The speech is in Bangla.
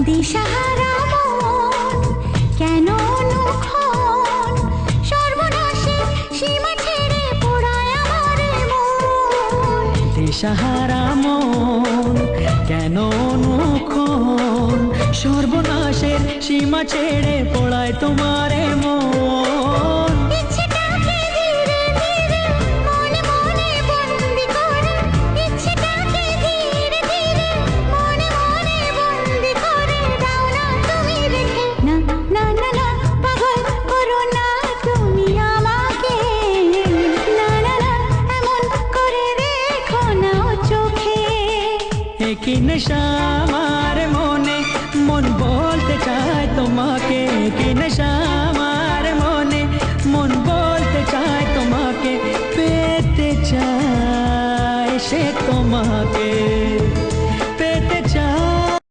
দিশাহারা মন কেন অনুক্ষণ সর্বনাশে সীমা ছেড়ে পোড়ায় আমার মন। দিশাহারা মন কেন অনুক্ষণ সর্বনাশের সীমা ছেড়ে পড়ায় তোমারে মন। ইচ্ছেটাকে ধীরে ধীরে মনে মনে বন্দি করে, ইচ্ছেটাকে ধীরে ধীরে মনে মনে বন্দি করে দাও না তুমি রেখে। না না না না পাগল করো না তুমি আমাকে, না না না এমন করে রেখো না চোখে। একই নেশা আমার মনে, মন বলতে চায় তোমাকে, কি নেশা